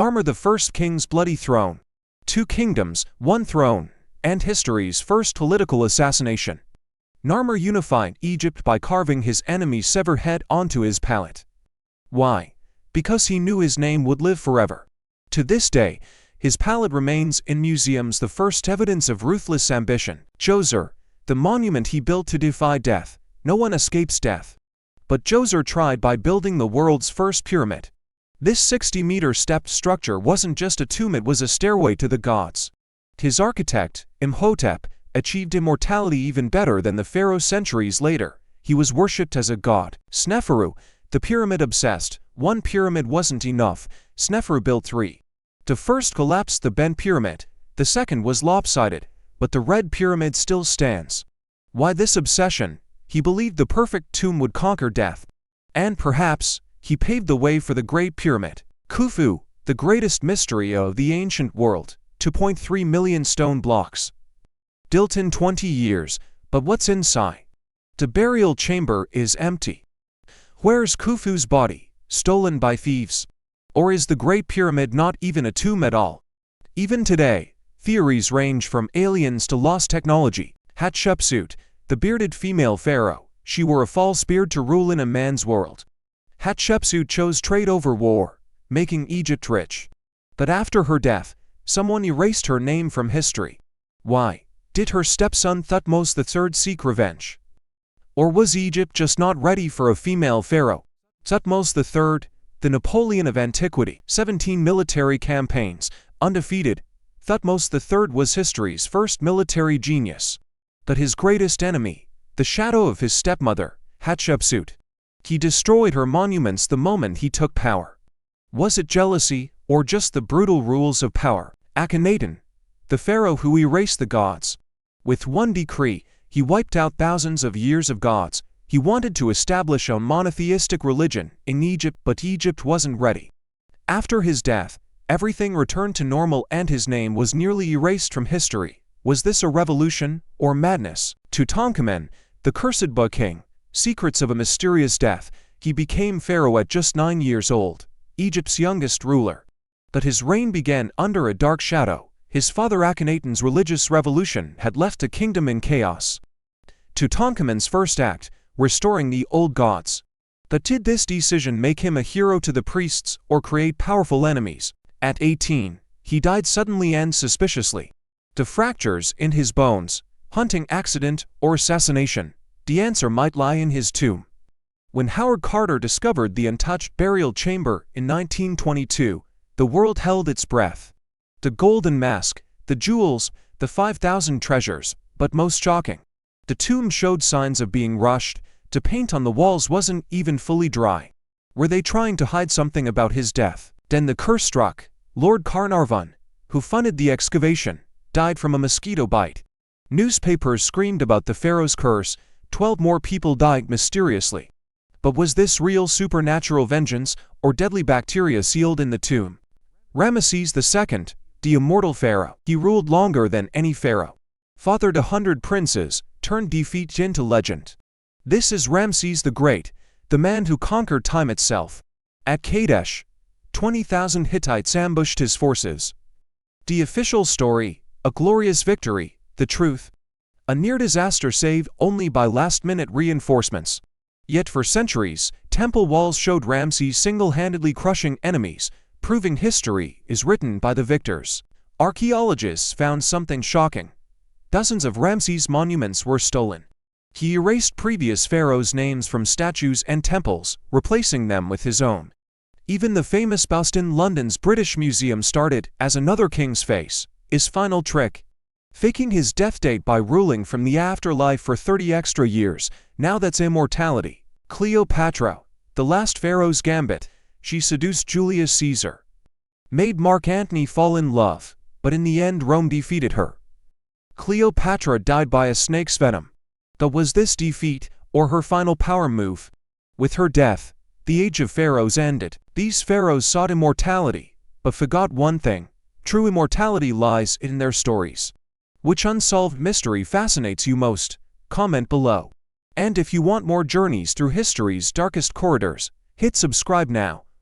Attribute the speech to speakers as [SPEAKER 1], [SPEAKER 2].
[SPEAKER 1] Narmer the First King's bloody throne. 2 kingdoms, 1 throne, and history's first political assassination. Narmer unified Egypt by carving his enemy's severed head onto his palette. Why? Because he knew his name would live forever. To this day, his palette remains in museums, the first evidence of ruthless ambition. Djoser, the monument he built to defy death. No one escapes death. But Djoser tried by building the world's first pyramid. This 60-meter stepped structure wasn't just a tomb, it was a stairway to the gods. His architect, Imhotep, achieved immortality even better than the pharaoh centuries later. He was worshipped as a god. Sneferu, the pyramid-obsessed. 1 pyramid wasn't enough. Sneferu built 3. The first collapsed the bent pyramid, the second was lopsided, but the red pyramid still stands. Why this obsession? He believed the perfect tomb would conquer death. And perhaps, he paved the way for the Great Pyramid. Khufu, the greatest mystery of the ancient world. 2.3 million stone blocks. Built in 20 years, but what's inside? The burial chamber is empty. Where's Khufu's body? Stolen by thieves? Or is the Great Pyramid not even a tomb at all? Even today, theories range from aliens to lost technology. Hatshepsut, the bearded female pharaoh, she wore a false beard to rule in a man's world. Hatshepsut chose trade over war, making Egypt rich. But after her death, someone erased her name from history. Why? Did her stepson Thutmose III seek revenge? Or was Egypt just not ready for a female pharaoh? Thutmose III, the Napoleon of antiquity, 17 military campaigns, undefeated. Thutmose III was history's first military genius. But his greatest enemy, the shadow of his stepmother, Hatshepsut. He destroyed her monuments the moment he took power. Was it jealousy, or just the brutal rules of power? Akhenaten, the pharaoh who erased the gods. With 1 decree, he wiped out thousands of years of gods. He wanted to establish a monotheistic religion in Egypt, but Egypt wasn't ready. After his death, everything returned to normal and his name was nearly erased from history. Was this a revolution or madness? Tutankhamun, the cursed bug king. Secrets of a mysterious death. He became pharaoh at just 9 years old, Egypt's youngest ruler. But his reign began under a dark shadow. His father Akhenaten's religious revolution had left the kingdom in chaos. Tutankhamun's first act, restoring the old gods. But did this decision make him a hero to the priests or create powerful enemies? At 18, he died suddenly and suspiciously. The fractures in his bones, hunting accident or assassination? The answer might lie in his tomb. When Howard Carter discovered the untouched burial chamber in 1922, the world held its breath. The golden mask, the jewels, the 5,000 treasures, but most shocking, the tomb showed signs of being rushed. The paint on the walls wasn't even fully dry. Were they trying to hide something about his death? Then the curse struck. Lord Carnarvon, who funded the excavation, died from a mosquito bite. Newspapers screamed about the pharaoh's curse. 12 more people died mysteriously. But was this real supernatural vengeance or deadly bacteria sealed in the tomb? Ramesses II, the immortal pharaoh. He ruled longer than any pharaoh. Fathered 100 princes, turned defeat into legend. This is Ramses the Great, the man who conquered time itself. At Kadesh, 20,000 Hittites ambushed his forces. The official story, a glorious victory. The truth, a near disaster saved only by last-minute reinforcements. Yet for centuries, temple walls showed Ramses single-handedly crushing enemies, proving history is written by the victors. Archaeologists found something shocking. Dozens of Ramses' monuments were stolen. He erased previous pharaohs' names from statues and temples, replacing them with his own. Even the famous bust in London's British Museum started as another king's face. His final trick, faking his death date by ruling from the afterlife for 30 extra years. Now that's immortality. Cleopatra, the last pharaoh's gambit. She seduced Julius Caesar, made Mark Antony fall in love, but in the end Rome defeated her. Cleopatra died by a snake's venom. But was this defeat or her final power move? With her death, the age of pharaohs ended. These pharaohs sought immortality, but forgot one thing. True immortality lies in their stories. Which unsolved mystery fascinates you most? Comment below. And if you want more journeys through history's darkest corridors, hit subscribe now.